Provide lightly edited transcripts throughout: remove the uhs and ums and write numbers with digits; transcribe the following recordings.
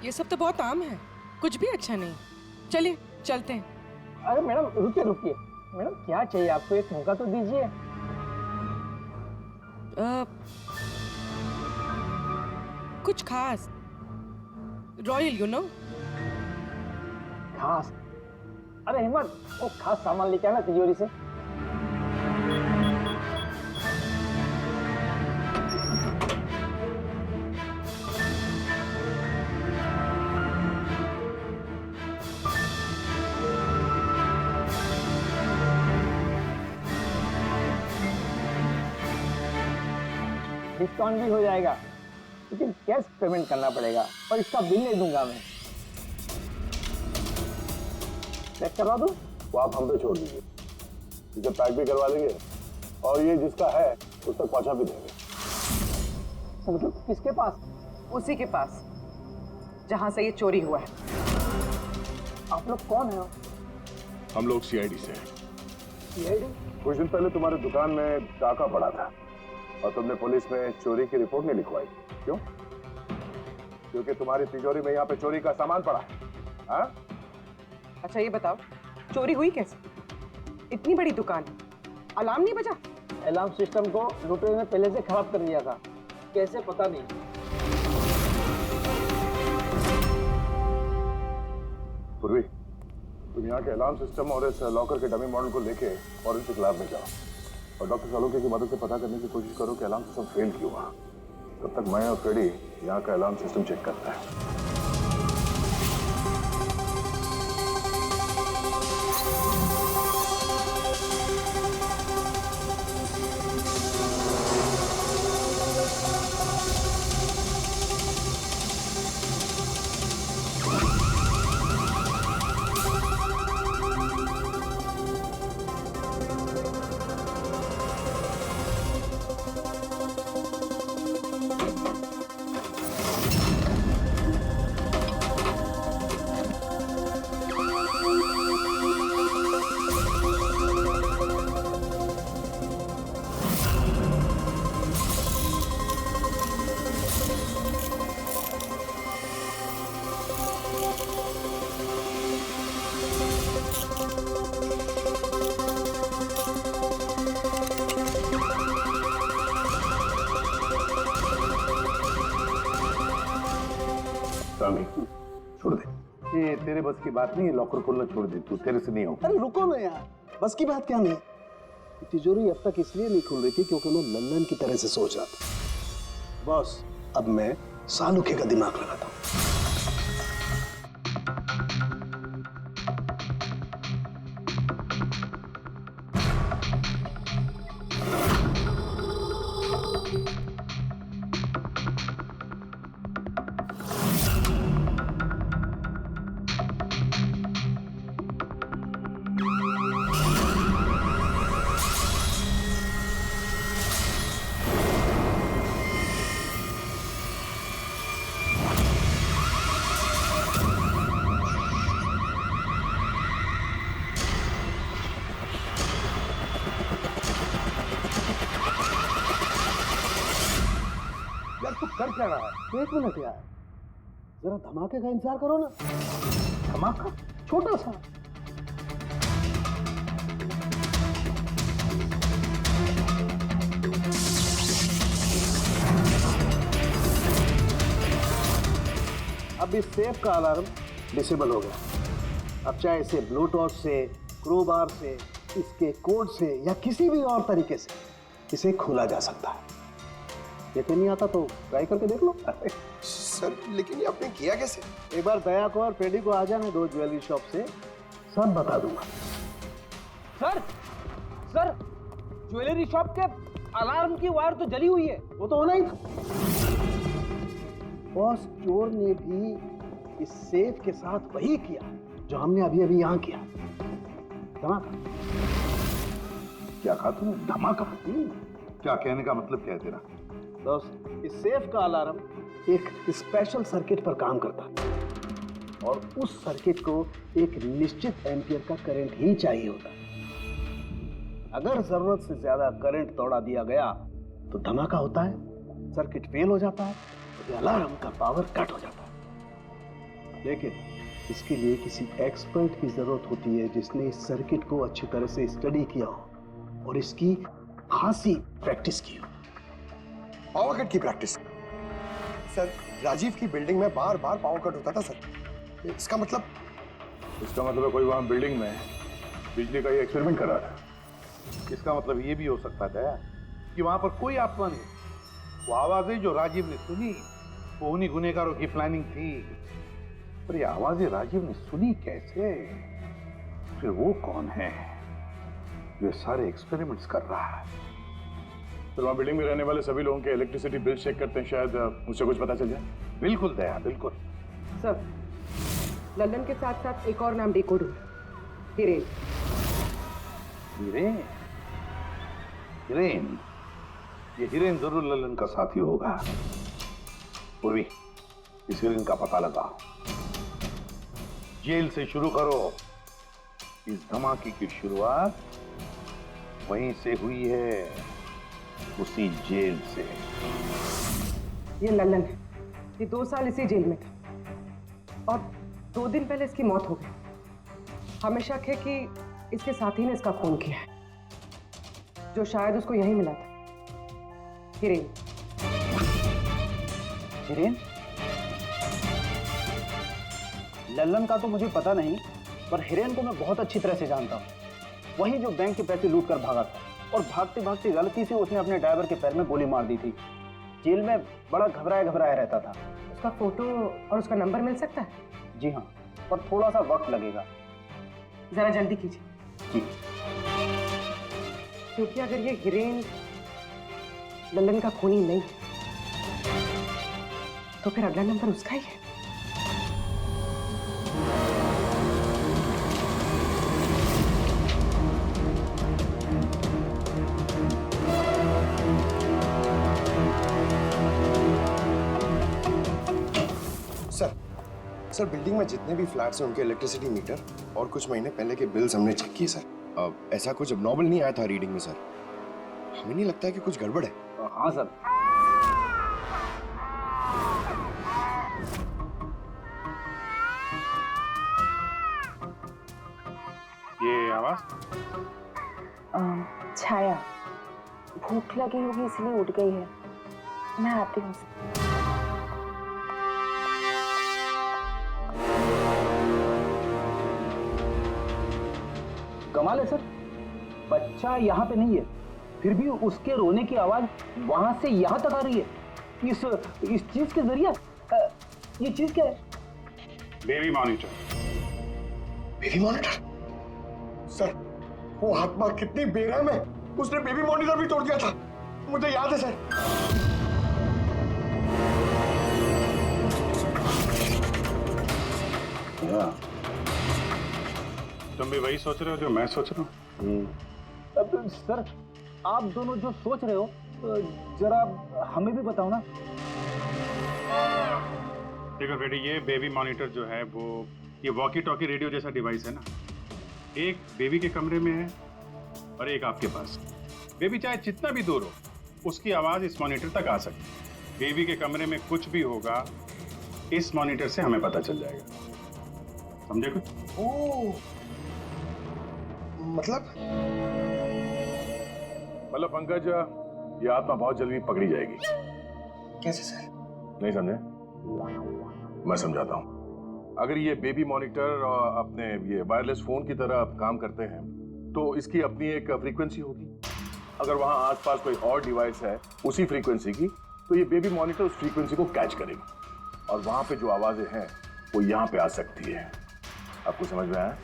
ये सब तो बहुत आम है, कुछ भी अच्छा नहीं। चलिए चलते हैं। अरे मैडम रुकिए रुकिए, मैडम क्या चाहिए आपको, एक मौका तो दीजिए। कुछ खास, रॉयल यू नो। खास? अरे हिम्मत, वो खास सामान लेके आना तिजोरी से। डिस्काउंट भी हो जाएगा, लेकिन कैश पेमेंट करना पड़ेगा और इसका बिल नहीं दूंगा मैं। चेक करवा दूं? वो आप हम पे छोड़ दीजिए, इसे पैक भी करवा देंगे और ये जिसका है उस तक पहुंचा भी देंगे। मतलब किसके पास? उसी के पास जहां से ये चोरी हुआ है। आप लोग कौन है? हम लोग सीआईडी से हैं। सीआईडी? कुछ दिन पहले तुम्हारी दुकान में डाका पड़ा था और तुमने पुलिस में चोरी की रिपोर्ट नहीं लिखवाई, क्यों? क्योंकि तुम्हारी तिजोरी में यहाँ पे चोरी का सामान पड़ा है। हाँ? अच्छा ये बताओ, चोरी हुई कैसे? इतनी बड़ी दुकान, अलार्म नहीं बजा? अलार्म सिस्टम को लुटेरे ने पहले से खराब कर दिया था, कैसे पता नहीं। पूर्वी, तुम यहाँ के अलार्म सिस्टम और इस लॉकर के डमी मॉडल को लेके फॉरेंसिक लैब में जाओ और डॉक्टर सालुके की मदद से पता करने की कोशिश करो कि अलार्म सिस्टम फेल क्यों हुआ। तब तक मैं और फ्रेडी यहाँ का अलार्म सिस्टम चेक करता है। छोड़ दे, ये तेरे बस की बात नहीं है, लॉकर खोलना छोड़ दे, तू तेरे से नहीं होगा। अरे रुको ना यार, बस की बात क्या नहीं। तिजोरी अब तक इसलिए नहीं खुल रही थी क्योंकि मैं लंदन की तरह से सोच रहा था। बॉस, अब मैं सालुके का दिमाग लगाता हूँ। यार तू कर क्या रहा है? एक मिनट यार, जरा धमाके का इंतजार करो ना। धमाका? छोटा सा। अब इस सेफ का अलार्म डिसेबल हो गया। अब चाहे इसे ब्लूटूथ से, क्रोबार से, इसके कोड से या किसी भी और तरीके से इसे खोला जा सकता है। यकीन नहीं आता तो ट्राई करके देख लो। सर लेकिन ये आपने किया कैसे? एक बार दया को और पेडी को आ जाने दो ज्वेलरी शॉप से, सब बता दूंगा। सर सर, ज्वेलरी शॉप के अलार्म की वायर तो जली हुई है। वो तो होना ही था। बॉस, चोर ने भी इस सेफ के साथ वही किया जो हमने अभी अभी यहां किया। धमाका। क्या कहा तूने? धमाका? क्या कहने का मतलब क्या है तेरा? दोस्त, इस सेफ का अलार्म एक स्पेशल सर्किट पर काम करता है और उस सर्किट को एक निश्चित एम्पियर का करंट ही चाहिए होता है। अगर जरूरत से ज्यादा करंट दौड़ा दिया गया तो धमाका होता है, सर्किट फेल हो जाता है, तो अलार्म का पावर कट हो जाता है। लेकिन इसके लिए किसी एक्सपर्ट की जरूरत होती है जिसने इस सर्किट को अच्छी तरह से स्टडी किया हो और इसकी खासी प्रैक्टिस की हो। पावर कट की प्रैक्टिस? सर, राजीव की बिल्डिंग में बार बार पावर कट होता था सर। इसका मतलब है कोई वहां बिल्डिंग में बिजली का ये एक्सपेरिमेंट कर रहा था। इसका मतलब ये भी हो सकता है कि वहां पर कोई आत्मा नहीं, वो आवाजें जो राजीव ने सुनी वो उन्हीं गुनहगारों की प्लानिंग थी। पर ये आवाजें राजीव ने सुनी कैसे? फिर वो कौन है जो सारे एक्सपेरिमेंट्स कर रहा है? फिर वहां बिल्डिंग में रहने वाले सभी लोगों के इलेक्ट्रिसिटी बिल चेक करते हैं, शायद मुझसे कुछ पता चल जाए। बिल्कुल दया, बिल्कुल। सर, लल्लन के साथ साथ एक और नाम डिकोड हुआ, हिरेन। हिरेन? हिरेन? ये हिरेन जरूर लल्लन का साथी होगा। पूर्वी, इस हिरेन का पता लगाओ। जेल से शुरू करो। इस धमाके की शुरुआत वहीं से हुई है, उसी जेल से। ये लल्लन है, ये 2 साल इसी जेल में था और 2 दिन पहले इसकी मौत हो गई। हमें शक है कि इसके साथी ने इसका खून किया है, जो शायद उसको यहीं मिला था। हिरेन। हिरेन? लल्लन का तो मुझे पता नहीं, पर हिरेन को मैं बहुत अच्छी तरह से जानता हूँ। वही जो बैंक के पैसे लूट कर भागा था और भागते भागते गलती से उसने अपने ड्राइवर के पैर में गोली मार दी थी। जेल में बड़ा घबराया घबराया रहता था। उसका फोटो और उसका नंबर मिल सकता है? जी हाँ, पर थोड़ा सा वक्त लगेगा। जरा जल्दी कीजिए। जी। क्योंकि अगर ये हिरेन लल्लन का खूनी नहीं तो फिर अगला नंबर उसका ही है। सर, बिल्डिंग में जितने भी फ्लैट्स हैं उनके इलेक्ट्रिसिटी मीटर और कुछ महीने पहले के बिल्स हमने चेक किए सर। ऐसा कुछ abnormal नहीं आया था रीडिंग में सर। हमें नहीं लगता है कि कुछ गड़बड़ है। हाँ सर। ये आवाज? छाया, भूख लगी होगी इसलिए उठ गई है। मैं आती हूँ। कमाल है सर, बच्चा यहाँ पे नहीं है, फिर भी उसके रोने की आवाज वहां से यहाँ तक आ रही है। इस चीज के जरिए ये चीज क्या है? Baby monitor. Baby monitor? Sir, वो आत्मा कितनी बेरहम है, उसने बेबी मॉनिटर भी तोड़ दिया था। मुझे याद है सर। तुम भी वही सोच रहे हो जो मैं सोच रहा हूँ? अब सर, आप दोनों जो सोच रहे हो जरा हमें भी बताओ ना। देखो बेटी, ये बेबी मॉनिटर जो है वो ये वॉकी टॉकी रेडियो जैसा डिवाइस है ना। एक बेबी के कमरे में है और एक आपके पास। बेबी चाहे जितना भी दूर हो उसकी आवाज इस मॉनिटर तक आ सकती है। बेबी के कमरे में कुछ भी होगा इस मॉनिटर से हमें पता चल जाएगा। समझे कुछ? ओह, मतलब पंकज, ये आत्मा बहुत जल्दी पकड़ी जाएगी। कैसे सर? नहीं समझे? मैं समझाता हूँ। अगर ये बेबी मॉनिटर अपने ये वायरलेस फोन की तरह काम करते हैं तो इसकी अपनी एक फ्रीक्वेंसी होगी। अगर वहां आसपास कोई और डिवाइस है उसी फ्रीक्वेंसी की, तो ये बेबी मॉनिटर उस फ्रीक्वेंसी को कैच करेगी और वहां पे जो आवाजें हैं वो यहाँ पे आ सकती है। आपको समझ में आया?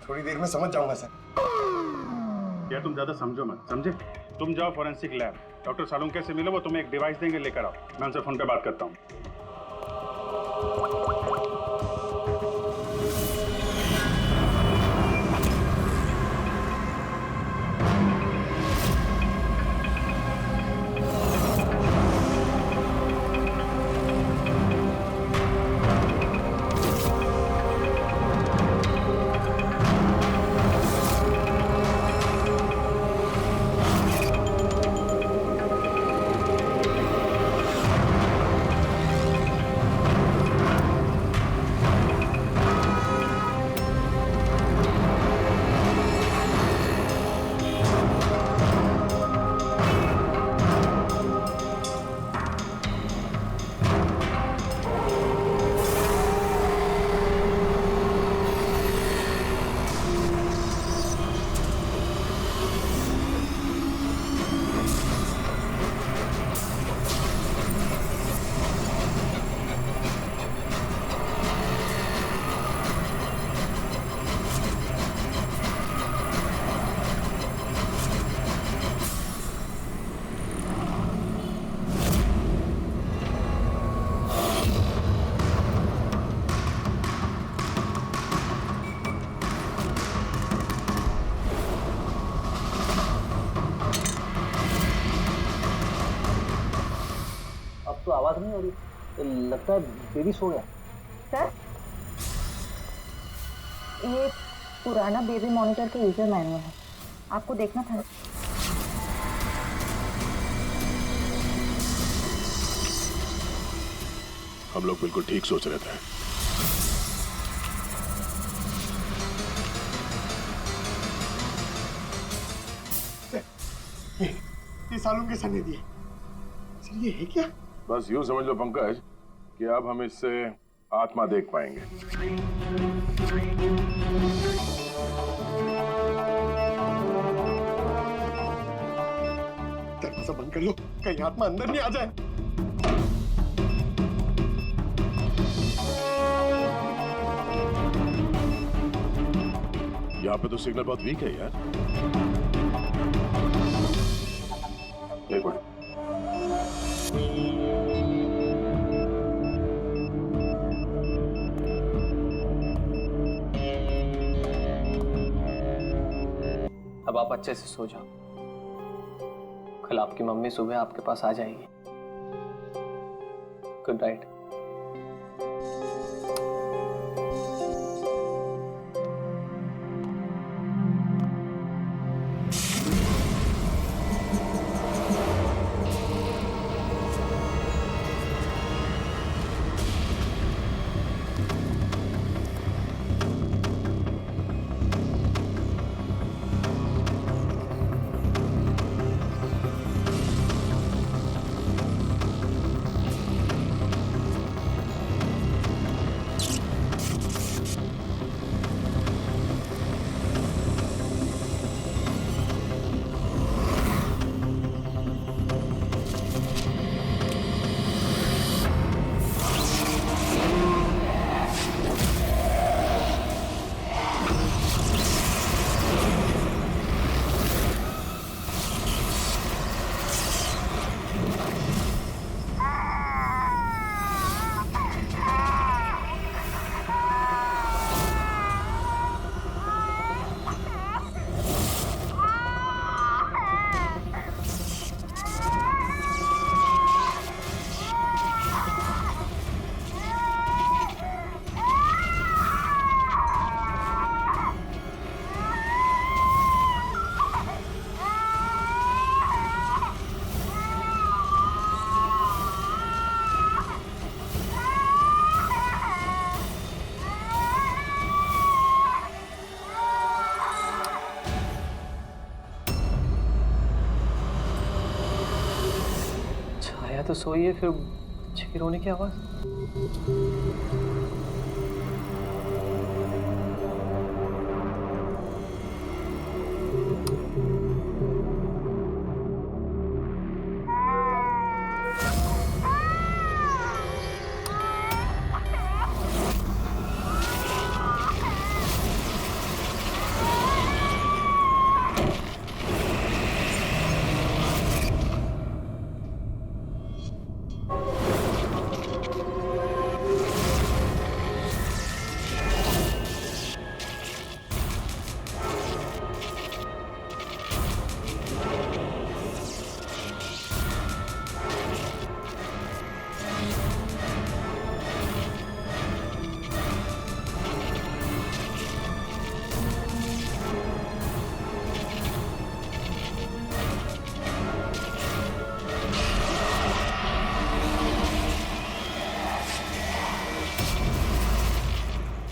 थोड़ी देर में समझ जाऊंगा सर। क्या तुम ज्यादा समझो मत, समझे? तुम जाओ फॉरेंसिक लैब, डॉक्टर सालुंके से मिलो, वो तुम्हें एक डिवाइस देंगे, लेकर आओ। मैं उनसे फोन पे बात करता हूँ। नहीं हो रही। लगता है बेबी सो गया। सर, ये पुराना बेबी मॉनिटर का यूजर मैनुअल है, आपको देखना था। हम लोग बिल्कुल ठीक सोच रहे थे। ये सालों के सने दिए सर, ये है क्या? बस यूं समझ लो पंकज कि अब हम इससे आत्मा देख पाएंगे। दरवाजा बंद कर लो, कहीं आत्मा अंदर नहीं आ जाए। यहाँ पे तो सिग्नल बहुत वीक है यार। एक मिनट। अब आप अच्छे से सो जाओ, कल आपकी मम्मी सुबह आपके पास आ जाएगी। Good night. तो सोई है, फिर बच्चे की रोने की आवाज।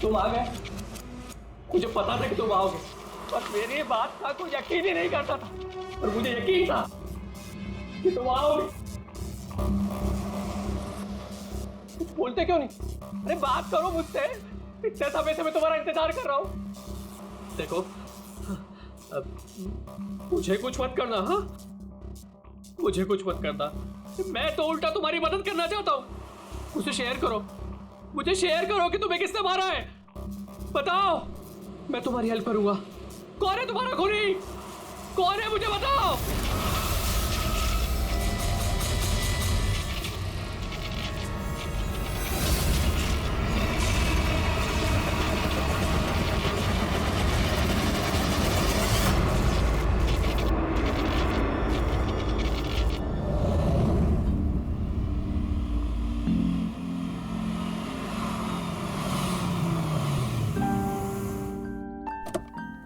तुम आ गए, मुझे पता था कि तुम आओगे, पर मेरी बात का कोई यकीन ही नहीं करता था, और मुझे यकीन था कि तुम आओगे। कुछ बोलते क्यों नहीं? अरे बात करो मुझसे, इतने समय से मैं तुम्हारा इंतजार कर रहा हूँ। देखो, अब मुझे कुछ मत करना, हाँ? मुझे कुछ मत करना, मैं तो उल्टा तुम्हारी मदद करना चाहता हूँ। मुझे शेयर करो, मुझे शेयर करो कि तुम्हें किसने मारा है, बताओ, मैं तुम्हारी हेल्प करूंगा। कौन है तुम्हारा खूनी? कौन है, मुझे बताओ।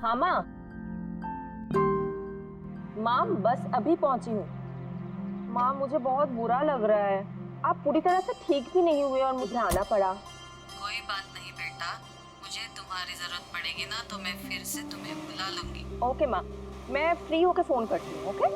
हाँ माँ। माँ बस अभी पहुंची हूँ। माँ मुझे बहुत बुरा लग रहा है। आप पूरी तरह से ठीक भी नहीं हुए और मुझे आना पड़ा। कोई बात नहीं बेटा, मुझे तुम्हारी जरूरत पड़ेगी ना तो मैं फिर से तुम्हें बुला लूंगी। ओके माँ, मैं फ्री होके फोन करती हूँ। ओके।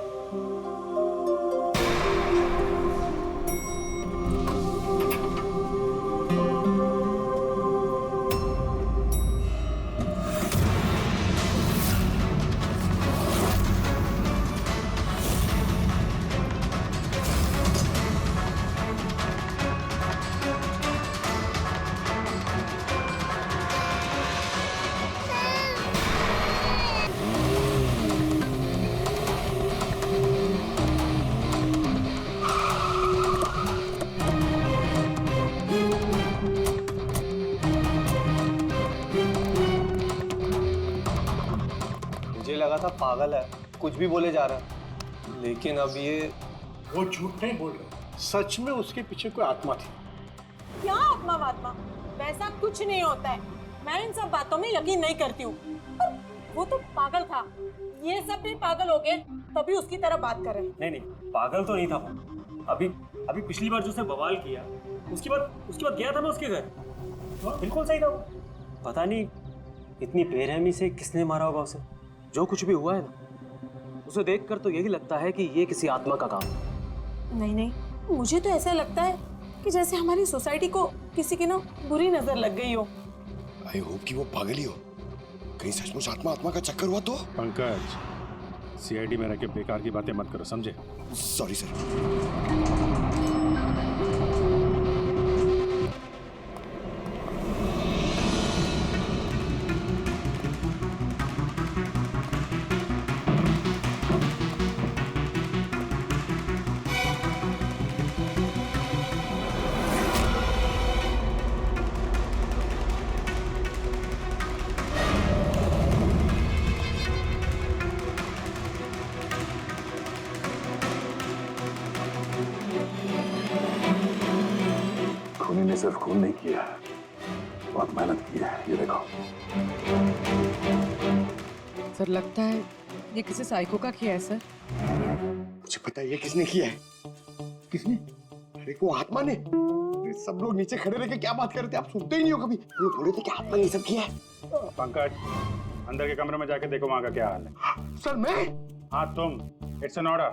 मुझे लगा था पागल है, कुछ भी बोले जा रहा है, लेकिन अब ये वो झूठ नहीं बोल रहे, सच में उसके पीछे कोई आत्मा थी। क्या आत्मा वात्मा, वैसा कुछ नहीं होता है। मैं इन सब बातों में यकीन नहीं करती हूँ। वो तो पागल था, ये सब भी पागल हो गए तभी उसकी तरह बात कर रहे हैं। नहीं नहीं, पागल तो नहीं था वो। अभी अभी पिछली बार जो उसने बवाल किया, उसके बाद गया था मैं उसके घर। बिल्कुल सही था वो। पता नहीं इतनी बेरहमी से किसने मारा होगा उसे। जो कुछ भी हुआ है ना, उसे देखकर तो यही लगता है कि ये किसी आत्मा का काम है। नहीं नहीं, मुझे तो ऐसा लगता है कि जैसे हमारी सोसाइटी को किसी की ना बुरी नजर लग गई हो। आई होप कि वो पागल ही हो, कहीं सचमुच आत्मा का चक्कर हुआ तो। पंकज, सीआईडी में रह के बेकार की बातें मत करो, समझे? Sorry sir. खूनी ने सिर्फ खून नहीं किया, बहुत मेहनत की है। ये देखो। सर लगता है ये किसी साइको का किया है सर। मुझे पता है ये किसने किया है। किसने? अरे वो आत्मा ने। अरे सब लोग नीचे खड़े रह के क्या बात कर रहे थे, आप सुनते ही नहीं हो कभी। वो बोले थे कि आत्मा ने ये सब किया है। पंकज, अंदर के कमरे में जाके देखो वहां का क्या हाल है। सर मैं? हाँ तुम, इट्स एन ऑर्डर।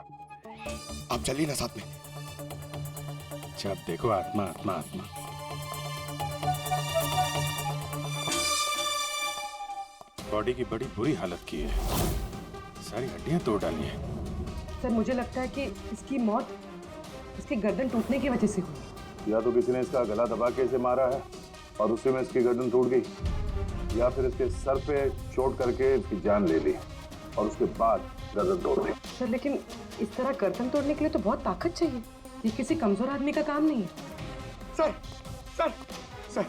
आप चलिए ना साथ में। जब देखो आत्मा आत्मा आत्मा। बॉडी की बड़ी बुरी हालत की है, सारी हड्डियां तोड़ डाली है। सर मुझे लगता है कि इसकी मौत इसकी गर्दन टूटने की वजह से हुई। या तो किसी ने इसका गला दबा के इसे मारा है और उसी में इसकी गर्दन टूट गई, या फिर इसके सर पे चोट करके इसकी जान ले ली और उसके बाद गर्दन तोड़ दी। सर लेकिन इस तरह गर्दन तोड़ने के लिए तो बहुत ताकत चाहिए। ये किसी कमजोर आदमी का काम नहीं है। सर सर सर,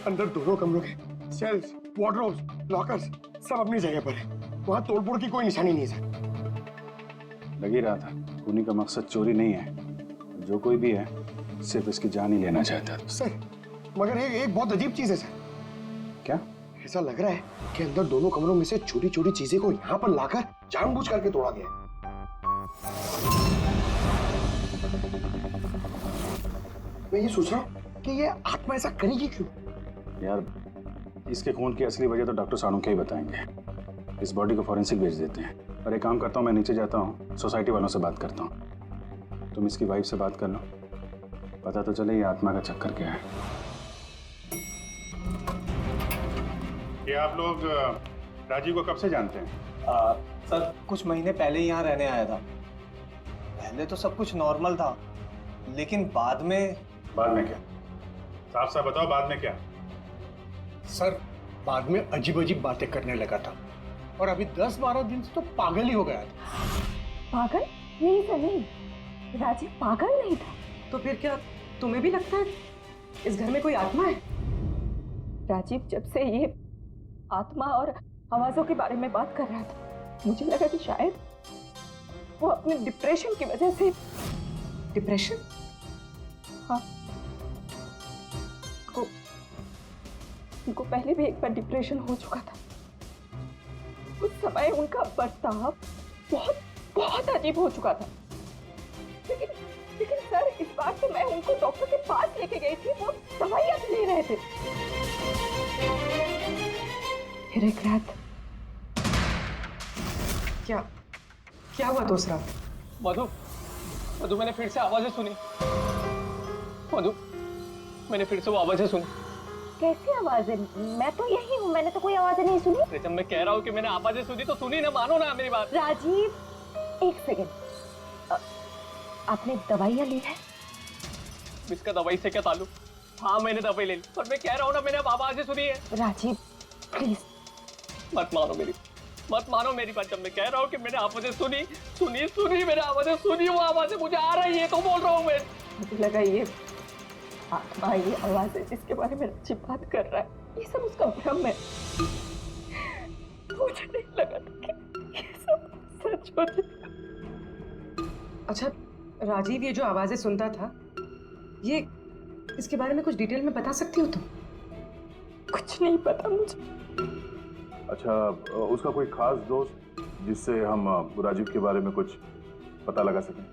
अंदर दोनों कमरों के सेल्स, वार्डरोब्स, लॉकर्स सब अपनी जगह पर है। वहां तोड़फोड़ की कोई निशानी नहीं है सर। लग ही रहा था, खूनी का मकसद चोरी नहीं है, जो कोई भी है सिर्फ इसकी जान ही लेना चाहता है। सर मगर एक बहुत अजीब चीज है सर। क्या? ऐसा लग रहा है कि अंदर दोनों कमरों में से छोटी छोटी चीजें को यहाँ पर लाकर जानबूझ करके तोड़ा गया। मैं ये सोच रहा हूँ कि ये आत्मा ऐसा करेगी क्यों? यार, इसके खून की असली वजह तो डॉक्टर साणुखे ही बताएंगे। इस बॉडी को फॉरेंसिक भेज देते हैं। और एक काम करता हूँ, मैं नीचे जाता हूँ, सोसाइटी वालों से बात करता हूँ। तुम इसकी वाइफ से बात कर लो, पता तो चले ये आत्मा का चक्कर क्या है। ये आप लोग राजीव को कब से जानते हैं? सर कुछ महीने पहले ही यहाँ रहने आया था। पहले तो सब कुछ नॉर्मल था, लेकिन बाद में क्या? साफ साफ बताओ, बाद में क्या? सर बाद में अजीब अजीब बातें करने लगा था और अभी 10-12 दिन से तो पागल ही हो गया था। पागल नहीं था, नहीं राजीव पागल नहीं था। तो फिर क्या तुम्हें भी लगता है इस घर में कोई आत्मा है? राजीव जब से ये आत्मा और आवाजों के बारे में बात कर रहा था, मुझे लगा कि शायद वो अपने डिप्रेशन की वजह से। डिप्रेशन? हाँ, उनको पहले भी एक बार डिप्रेशन हो चुका था। समय उनका बर्ताव बहुत बहुत अजीब हो चुका था। लेकिन लेकिन सर, इस बार तो मैं उनको डॉक्टर के पास लेके गई थी, वो दवाइयां ले रहे थे। फिर एक रात क्या क्या हुआ दोस्त रात? मधु, मधु मैंने फिर से आवाजें सुनी। मधु, मैंने फिर से वो आवाजें सुनी। कैसी आवाजें? मैं तो यही हूँ, मैंने तो कोई आवाजें नहीं सुनी। अरे जब मैं कह रहा हूँ कि मैंने आवाजें सुनी तो सुनी ना, मानो ना मेरी बात। राजीव, एक सेकंड, आपने दवाइयाँ ली है? इसका दवाई से क्या ताल्लुक? हाँ मैंने दवाई ले ली, पर मैं कह रहा हूँ ना मैंने अब आवाजें सुनी है। राजीव प्लीज मत मानो मेरी बात। जब मैं कह रहा हूँ कि मैंने आवाजें सुनी सुनी सुनी मैंने आवाजें सुनी, वो आवाजें मुझे आ रही है तो बोल रहा हूँ मैं। मुझे लगा ये आत्मा, ये आवाज है जिसके बारे में अच्छी बात कर रहा है, ये सब उसका भ्रम है। मुझे नहीं लगा था कि ये सब सच हो जाएगा। अच्छा राजीव, ये जो आवाजें सुनता था, ये इसके बारे में कुछ डिटेल में बता सकती हो तुम? कुछ नहीं पता मुझे। अच्छा, उसका कोई खास दोस्त जिससे हम राजीव के बारे में कुछ पता लगा सकें?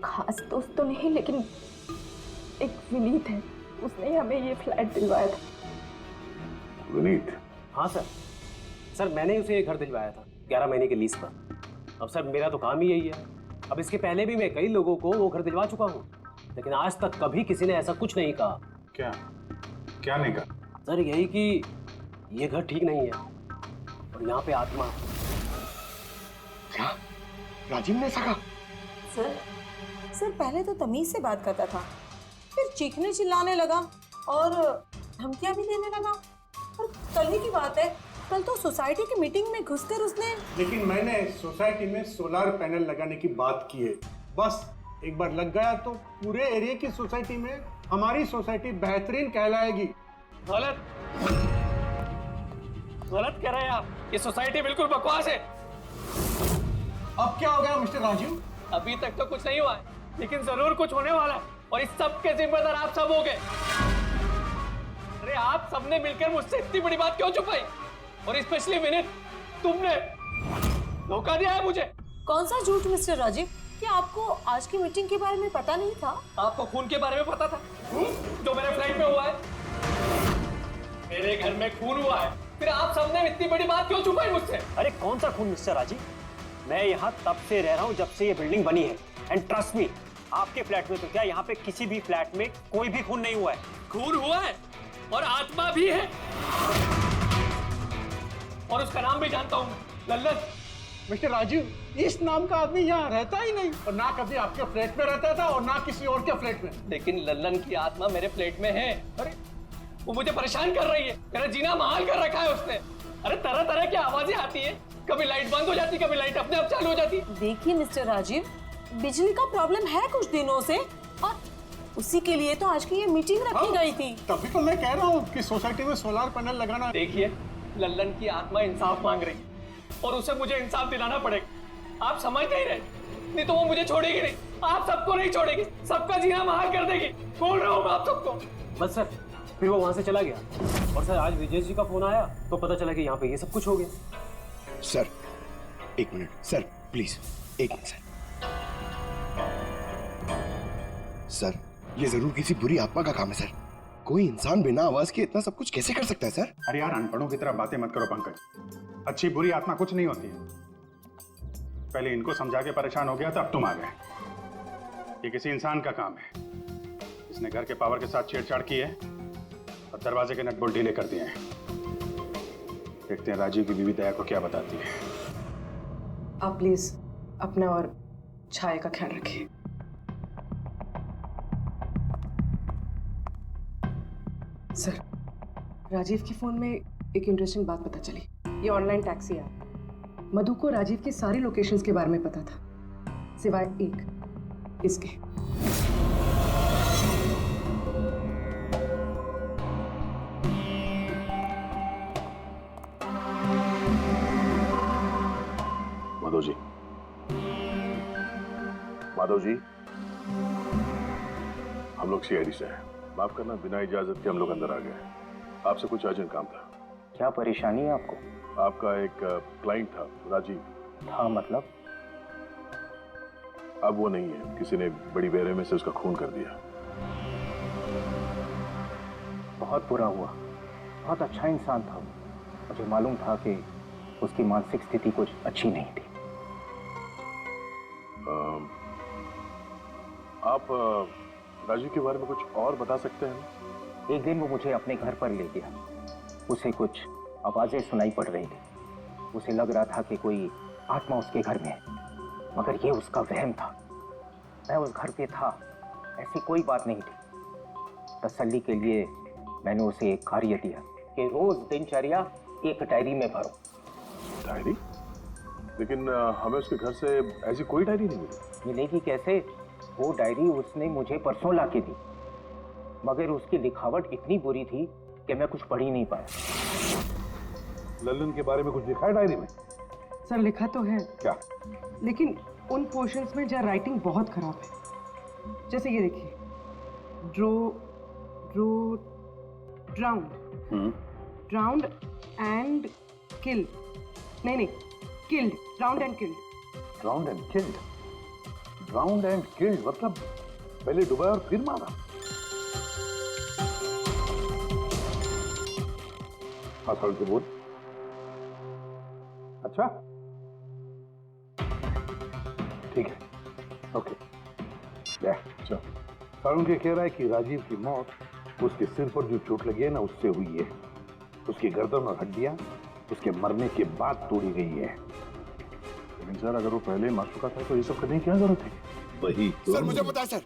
खास दोस्त तो नहीं, लेकिन एक विनीत है, उसने हमें ये फ्लैट दिलवाया था। विनीत? हाँ सर, मैंने उसे ये घर दिलवाया था 11 महीने के लीज पर। अब सर मेरा तो काम ही यही है। अब इसके पहले भी मैं कई लोगों को वो घर दिलवा चुका हूँ, लेकिन आज तक कभी किसी ने ऐसा कुछ नहीं कहा। क्या नहीं कहा? सर यही कि ये घर ठीक नहीं है और यहाँ पे आत्मा। क्या राजीव ने ऐसा कहा? सर पहले तो तमीज से बात करता था, फिर चीखने चिल्लाने लगा और धमकियां भी देने लगा। और कल ही की बात है, कल तो सोसाइटी की मीटिंग में घुसकर उसने। लेकिन मैंने सोसाइटी में सोलर पैनल लगाने की बात की है। बस एक बार लग गया तो पूरे एरिया की सोसाइटी में हमारी सोसाइटी बेहतरीन कहलाएगी। गलत कह रहे हैं आप, ये सोसाइटी बिल्कुल बकवास है। अब क्या हो गया मिस्टर राजीव? अभी तक तो कुछ नहीं हुआ है, लेकिन जरूर कुछ होने वाला है, और इस सब के जिम्मेदार आप सब हो गए। अरे आप सबने मिलकर मुझसे इतनी बड़ी बात क्यों छुपाई? और स्पेशली विनीत, तुमने धोखा दिया है मुझे। कौन सा झूठ मिस्टर राजीव? क्या आपको आज की मीटिंग के बारे में पता नहीं था? आपको खून के बारे में पता था जो मेरे फ्लाइट में हुआ है? मेरे घर में खून हुआ है, फिर आप सबने इतनी बड़ी बात क्यों छुपाई मुझसे? अरे कौन सा खून मिस्टर राजीव? मैं यहाँ तब से रह रहा हूँ जब से ये बिल्डिंग बनी है, एंड ट्रस्ट मी, आपके फ्लैट में तो क्या, यहाँ पे किसी भी फ्लैट में कोई भी खून नहीं हुआ है। खून हुआ है और आत्मा भी है, और उसका नाम भी जानता हूँ, लल्लन। मिस्टर राजीव, इस नाम का आदमी यहाँ रहता ही नहीं, और ना कभी आपके फ्लैट में रहता था और ना किसी और के फ्लैट में। लेकिन लल्लन की आत्मा मेरे फ्लैट में है। अरे वो मुझे परेशान कर रही है, मेरा जीना महाल कर रखा है उसने। अरे तरह तरह की आवाजें आती है, कभी लाइट बंद हो जाती, कभी लाइट अपने आप चालू हो जाती। देखिए मिस्टर राजीव, बिजली का प्रॉब्लम है कुछ दिनों से, और उसी के लिए तो आज की ये मीटिंग रखी गई थी। तभी तो मैं कह रहा हूँ कि सोसाइटी में सोलर पैनल लगाना। देखिए, लल्लन की आत्मा इंसाफ मांग रही है और उसे मुझे इंसाफ दिलाना पड़ेगा। आप समझ नहीं रहे, नहीं तो वो मुझे छोड़ेगी नहीं, आप सबको नहीं छोड़ेगी, सबका जीना महाल कर देगी। बोल रहा हूँ मैं आप सबको। बस सर, फिर वो वहां से चला गया, और सर आज विजय जी का फोन आया तो पता चला कि यहाँ पे ये सब कुछ हो गया। सर एक मिनट सर, प्लीज एक मिनट सर, ये जरूर किसी बुरी आत्मा का काम है सर। कोई इंसान बिना आवाज के इतना सब कुछ कैसे कर सकता है सर? अरे यार, अनपढ़ों की तरह बातें मत करो पंकज। अच्छी बुरी आत्मा कुछ नहीं होती है। पहले इनको समझा के परेशान हो गया था, अब तुम आ गए। ये किसी इंसान का काम है, इसने घर के पावर के साथ छेड़छाड़ की है और दरवाजे के नट बोल्ट ढीले कर दिए हैं। देखते हैं राजीव की बीवी दया को क्या बताती है। आप प्लीज अपना और छाया का ख्याल रखिए। सर, राजीव के फोन में एक इंटरेस्टिंग बात पता चली। ये ऑनलाइन टैक्सी ऐप, मधु को राजीव की सारी लोकेशंस के बारे में पता था, सिवाय एक, इसके। माधव जी, हम लोग सीआईडी से हैं। माफ करना, बिना इजाजत के हम लोग अंदर आ गए। आपसे कुछ अर्जेंट काम था। क्या परेशानी है आपको? आपका एक क्लाइंट था राजीव। हाँ मतलब? अब वो नहीं है, किसी ने बड़ी बेरहमी से उसका खून कर दिया। बहुत बुरा हुआ। बहुत अच्छा इंसान था। मुझे मालूम था कि उसकी मानसिक स्थिति कुछ अच्छी नहीं थी। आप राजीव के बारे में कुछ और बता सकते हैं? एक दिन वो मुझे अपने घर पर ले गया। उसे कुछ आवाजें सुनाई पड़ रही थी। उसे लग रहा था कि कोई आत्मा उसके घर में है, मगर ये उसका वहम था। मैं उस घर पे था, ऐसी कोई बात नहीं थी। तसल्ली के लिए मैंने उसे एक कार्य दिया कि रोज दिनचर्या एक डायरी में भरो। डायरी? लेकिन हमें उसके घर से ऐसी कोई डायरी नहीं मिली। मिलेगी कैसे? वो डायरी उसने मुझे परसों ला के दी, मगर उसकी लिखावट इतनी बुरी थी कि मैं कुछ पढ़ ही नहीं पाया। लल्लन के बारे में कुछ लिखा है डायरी में? सर लिखा तो है। क्या? लेकिन उन पोर्शंस में जहाँ राइटिंग बहुत खराब है। जैसे ये देखिए, ड्राउंड एंड किल। नहीं, killed, drowned and killed. Drowned and killed? Drowned and killed मतलब पहले डुबाया और फिर मारा? हाँ सर के बोल। अच्छा ठीक है, ओके। अच्छा, सारुण के कह रहा है कि राजीव की मौत उसके सिर पर जो चोट लगी है ना, उससे हुई है। उसकी गर्दन और हड्डियां उसके मरने के बाद तोड़ी गई है। लेकिन सर अगर वो पहले मर चुका था तो ये सब करने की क्या जरूरत है? वही तो। सर मुझे पता है सर,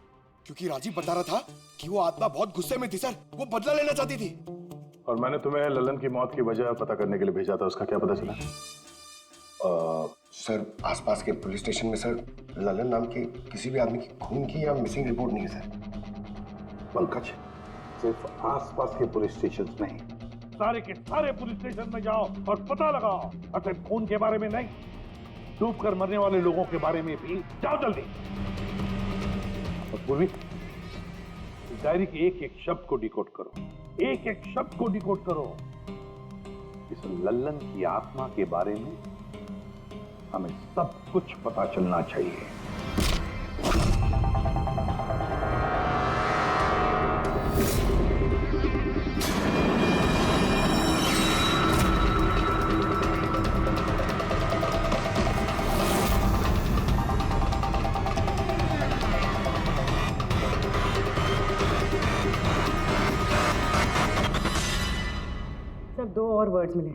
क्योंकि राजीव बता रहा था कि वो आत्मा बहुत गुस्से में थी सर, वो बदला लेना चाहती थी। और मैंने तुम्हें लल्लन की मौत की वजह पता करने के लिए भेजा था, उसका क्या पता चला? सर आसपास के पुलिस स्टेशन में सर लल्लन नाम के किसी भी आदमी की खून की या मिसिंग रिपोर्ट नहीं है सर। पंकज, सिर्फ आसपास के पुलिस स्टेशन नहीं, सारे के सारे पुलिस स्टेशन में जाओ और पता लगाओ। सिर्फ खून के बारे में नहीं, डूब कर मरने वाले लोगों के बारे में भी जाओ जल्दी। और पूर्वी, इस डायरी के एक एक शब्द को डिकोड करो, एक एक शब्द को डिकोड करो। इस लल्लन की आत्मा के बारे में हमें सब कुछ पता चलना चाहिए। सर 2 और वर्ड्स मिले,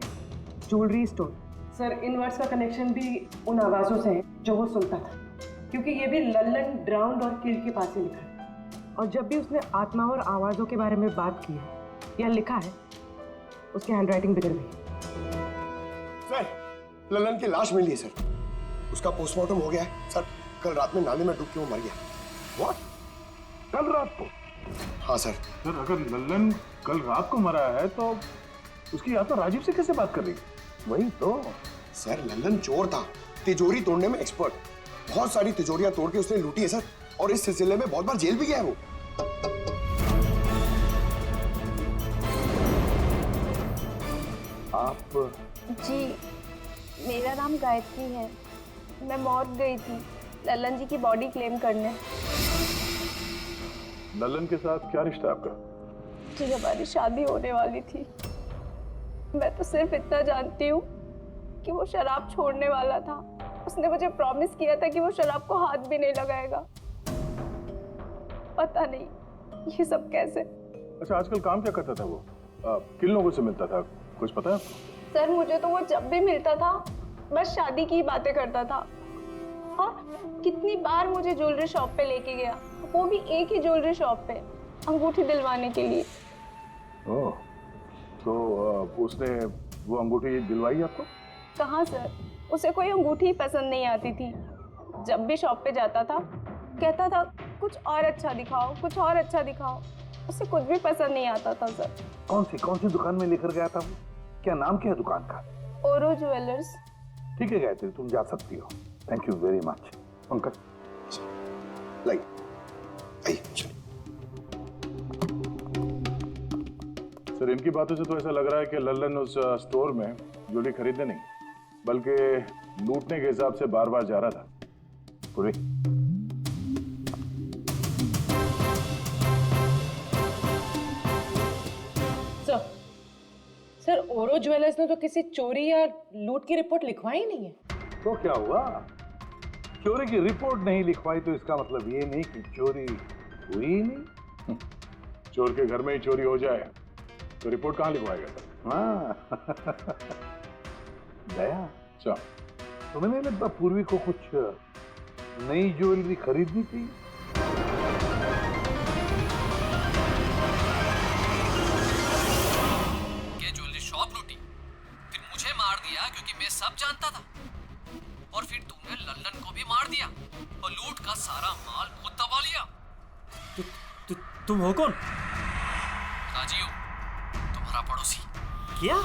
ज्वेलरी स्टोन। सर इन वर्ड्स का कनेक्शन भी उन आवाज़ों से है जो वो सुनता था, क्योंकि ये भी लल्लन ड्राउंड और किल्ड के पास ही लिखा है। और जब भी उसने आत्मा और आवाज़ों के बारे में बात की है या लिखा है, उसकी हैंडराइटिंग बिगड़ गई। सर लल्लन की लाश मिली है सर, उसका पोस्टमार्टम हो गया है सर। कल रात में नाले में डूब के वो मर गया। What? कल रात को? हाँ सर। सर अगर लल्लन कल रात को मरा है तो उसकी आत्मा राजीव से कैसे बात कर रही? वही तो सर, लल्लन चोर था, तिजोरी तोड़ने में एक्सपर्ट। बहुत सारी तिजोरियां तोड़ के उसने लूटी है सर, और इस सिलसिले में बहुत बार जेल भी गया है वो। आप? जी मेरा नाम गायत्री है। मैं मॉर्ग गई थी लल्लन जी की बॉडी क्लेम करने। लल्लन के साथ क्या रिश्ता है आपका? जी हमारी शादी होने वाली थी। मैं तो सिर्फ इतना जानती हूँ कि वो शराब छोड़ने वाला था। उसने मुझे प्रॉमिस किया था कि वो शराब को हाथ भी नहीं लगाएगा। पता नहीं ये सब कैसे। अच्छा, आजकल काम क्या करता था वो? किन लोगों से मिलता था, कुछ पता है आपको? सर मुझे तो वो जब भी मिलता था बस शादी की बातें करता था, और कितनी बार मुझे ज्वेलरी शॉप पे लेके गया, वो भी एक ही ज्वेलरी शॉप पे, अंगूठी दिलवाने के लिए। ओह, तो उसने वो अंगूठी दिलवाई आपको? कहाँ सर, उसे कोई अंगूठी पसंद नहीं आती थी। जब भी शॉप पे जाता था कहता था कुछ और अच्छा दिखाओ, कुछ और अच्छा दिखाओ। उसे कुछ भी पसंद नहीं आता था सर। कौन सी दुकान में लेकर गया था वो? क्या नाम क्या है दुकान का? ओरो ज्वेलर्स। ठीक है गायत्री, तुम जा सकती हो। Thank you very much. Pankaj sir इनकी बातों से तो ऐसा लग रहा है कि लल्लन उस स्टोर में ज्वेलरी खरीदने नहीं बल्कि लूटने के हिसाब से बार बार जा रहा था। पूरी सर ओरो ज्वेलर्स ने तो किसी चोरी या लूट की रिपोर्ट लिखवाई नहीं है। तो क्या हुआ? चोरी की रिपोर्ट नहीं लिखवाई तो इसका मतलब ये नहीं कि चोरी हुई ही नहीं। चोर के घर में ही चोरी हो जाए तो रिपोर्ट कहाँ लिखवाएगा सर? हाँ दया, अच्छा तुम्हें नहीं लगता पूर्वी को कुछ नई ज्वेलरी खरीदनी थी? ये ज्वेलरी शॉप लूटी, फिर मुझे मार दिया क्योंकि मैं सब जानता था, और फिर तुमने लल्लन को भी मार दिया और लूट का सारा माल खुद दबा लिया। तुम हो कौन? राजीव, तुम्हारा पड़ोसी। क्या?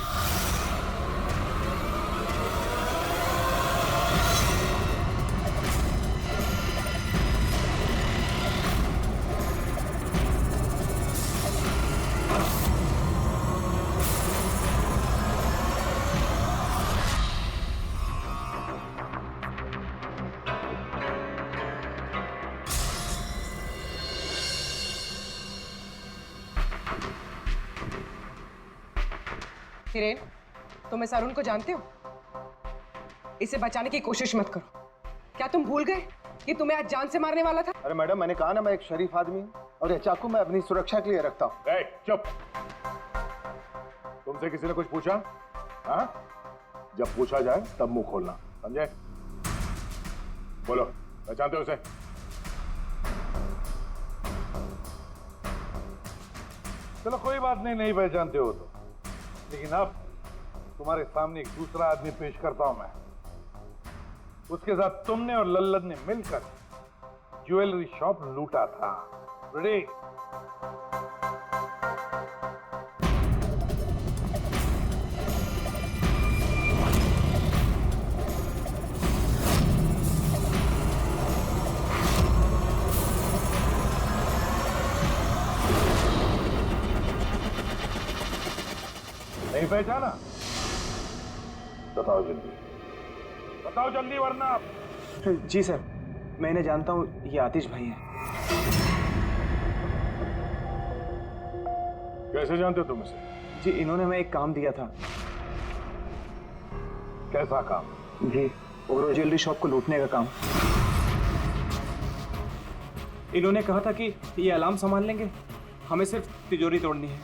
हिरेन, तुम इस अरुण को जानते हो? इसे बचाने की कोशिश मत करो। क्या तुम भूल गए कि तुम्हें आज जान से मारने वाला था? अरे मैडम, मैंने कहा ना मैं एक शरीफ आदमी हूँ और ये चाकू मैं अपनी सुरक्षा के लिए रखता हूँ। चुप। तुमसे किसी ने कुछ पूछा? हाँ? जब पूछा जाए तब मुंह खोलना, समझे? बोलो, पहचानते हो उसे? चलो कोई बात नहीं, नहीं पहचानते हो तो, लेकिन अब तुम्हारे सामने एक दूसरा आदमी पेश करता हूं मैं। उसके साथ तुमने और लल्लन ने मिलकर ज्वेलरी शॉप लूटा था। रेडी? नहीं पहचाना? बताओ जल्दी, बताओ जल्दी वरना। जी सर, मैं इन्हें जानता हूँ, ये आतिश भाई हैं। कैसे जानते हो तुम इसे? जी इन्होंने हमें एक काम दिया था। कैसा काम? जी ओरो ज्वेलरी शॉप को लूटने का काम। इन्होंने कहा था कि ये अलार्म संभाल लेंगे, हमें सिर्फ तिजोरी तोड़नी है।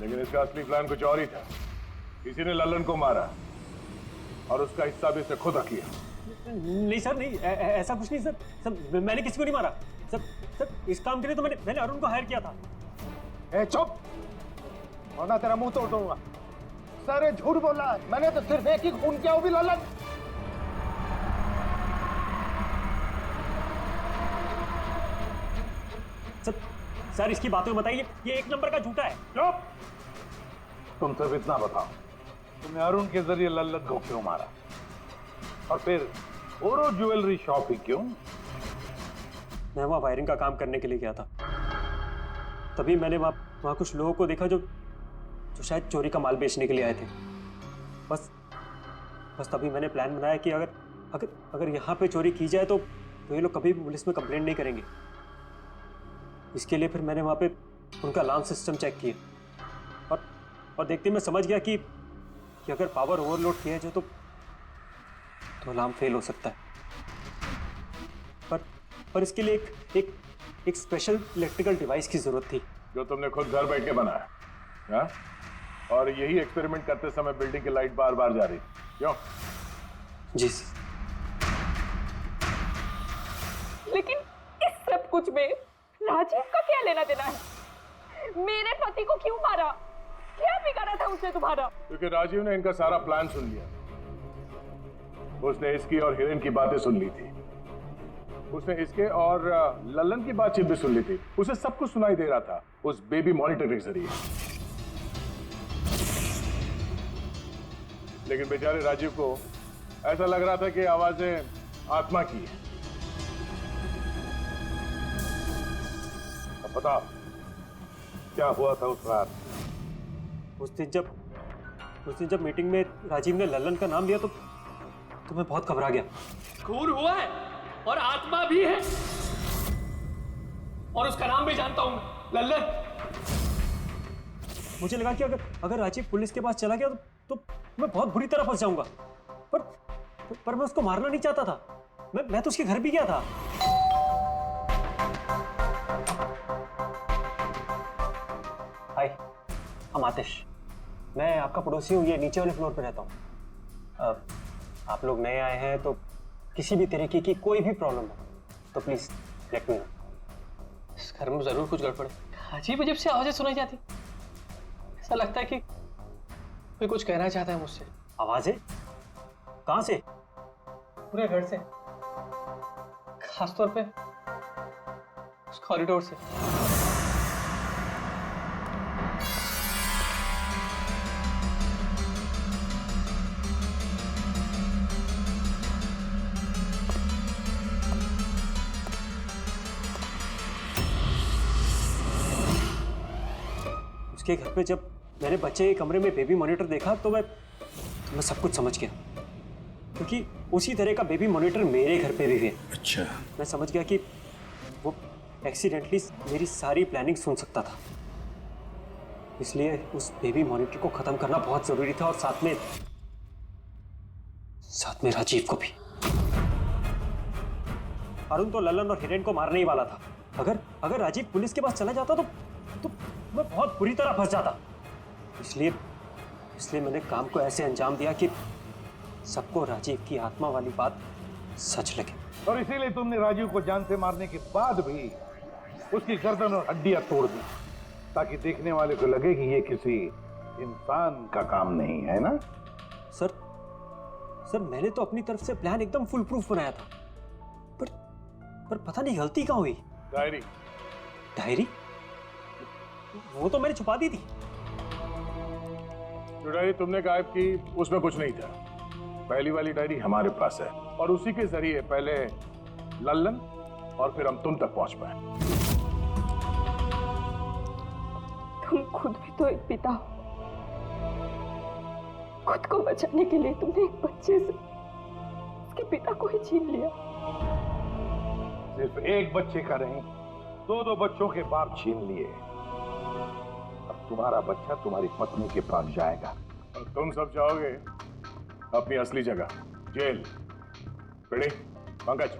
लेकिन इसका असली प्लान कुछ और ही था। किसी ने लल्लन को मारा और उसका हिस्सा भी इसे खुद किया। नहीं सर, नहीं, ऐसा कुछ नहीं सर। सर मैंने किसी को नहीं मारा सर। सर इस काम के लिए तो मैंने अरुण को हायर किया था। ए चुप, वरना तेरा मुंह तोड़ दूंगा। सर ये झूठ बोल रहा है, मैंने तो सिर्फ एक ही खून किया, वो भी लल्लन। सर इसकी बातें बताइए, ये एक नंबर का झूठा है। चुप! तुम सिर्फ इतना बताओ, तुमने अरुण के जरिए लल्लन को क्यों मारा, और फिर ओरो ज्वेलरी शॉप ही क्यों? मैं वहाँ वायरिंग का काम करने के लिए गया था। तभी मैंने वहाँ कुछ लोगों को देखा जो शायद चोरी का माल बेचने के लिए आए थे। बस तभी मैंने प्लान बनाया कि अगर यहाँ पे चोरी की जाए तो ये लोग कभी भी पुलिस में कंप्लेंट नहीं करेंगे। इसके लिए फिर मैंने वहाँ पे उनका अलार्म सिस्टम चेक किया और देखते मैं समझ गया कि अगर पावर ओवरलोड किया जाए तो अलार्म फेल हो सकता है। पर इसके लिए एक स्पेशल इलेक्ट्रिकल डिवाइस की जरूरत थी जो तुमने खुद घर बैठ के बनाया, हाँ? और यही एक्सपेरिमेंट करते समय बिल्डिंग की लाइट बार बार जा रही, क्यों? जी। लेकिन इस सब कुछ में राजीव का क्या लेना देना है? मेरे पति को क्यों मारा? क्या बिगाड़ा था उसने तुम्हारा? क्योंकि राजीव ने इनका सारा प्लान सुन लिया। उसने इसकी और हिरेन की बातें सुन ली थी। उसने इसके और लल्लन की बातचीत भी सुन ली थी। उसे सब कुछ सुनाई दे रहा था उस बेबी मॉनिटर के जरिए। लेकिन बेचारे राजीव को ऐसा लग रहा था कि आवाजें आत्मा की है। अब बताओ, क्या हुआ था उस रात? उस दिन जब मीटिंग में राजीव ने लल्लन का नाम लिया तो मैं बहुत घबरा गया। खून हुआ है और आत्मा भी है, और उसका नाम भी जानता हूं, लल्लन। मुझे लगा कि अगर राजीव पुलिस के पास चला गया तो मैं बहुत बुरी तरह फंस जाऊंगा, पर मैं उसको मारना नहीं चाहता था। मैं तो उसके घर भी गया था। हाय, हम आतिश, मैं आपका पड़ोसी हूँ, ये नीचे वाले फ्लोर पे रहता हूँ। आप लोग नए आए हैं तो किसी भी तरीके की कोई भी प्रॉब्लम हो तो प्लीज लेट मी नो। इस घर में जरूर कुछ गड़बड़ है। अजीब अजीब सी आवाजें सुनाई जाती, ऐसा लगता है कि कोई कुछ कहना चाहता है मुझसे। आवाजें? कहाँ से? पूरे घर से, खासतौर पे उस कॉरिडोर से। उसके घर पे जब मैंने बच्चे के कमरे में बेबी मॉनिटर देखा तो मैं सब कुछ समझ गया, क्योंकि उसी तरह का बेबी मॉनिटर मेरे घर पे भी है। अच्छा। मैं समझ गया कि वो एक्सीडेंटली मेरी सारी प्लानिंग सुन सकता था, इसलिए उस बेबी मॉनिटर को खत्म करना बहुत जरूरी था, और साथ में राजीव को भी। अरुण तो लल्लन और हिरेन को मारने ही वाला था। अगर राजीव पुलिस के पास चला जाता तो मैं बहुत बुरी तरह फंस जाता। इसलिए मैंने काम को ऐसे अंजाम दिया कि सबको राजीव की आत्मा वाली बात सच लगे। और इसीलिए तुमने राजीव को जान से मारने के बाद भी उसकी गर्दन और हड्डियां तोड़ दी, ताकि देखने वाले को लगे कि ये किसी इंसान का काम नहीं है ना? सर मैंने तो अपनी तरफ से प्लान एकदम फुल प्रूफ बनाया था, पर पता नहीं गलती कहाँ हुई। डायरी? वो तो मैंने छुपा दी थी। जो डायरी तुमने गायब की उसमें कुछ नहीं था। पहली वाली डायरी हमारे पास है, और उसी के जरिए पहले लल्लन और फिर हम तुम तक पहुंच पाए। तुम खुद भी तो एक पिता हो। खुद को बचाने के लिए तुमने एक बच्चे से उसके पिता को ही छीन लिया। सिर्फ एक बच्चे का नहीं, दो बच्चों के बाप छीन लिए। अब तुम्हारा बच्चा तुम्हारी पत्नी के पास जाएगा और तुम सब जाओगे अपनी असली जगह, जेल। पंकज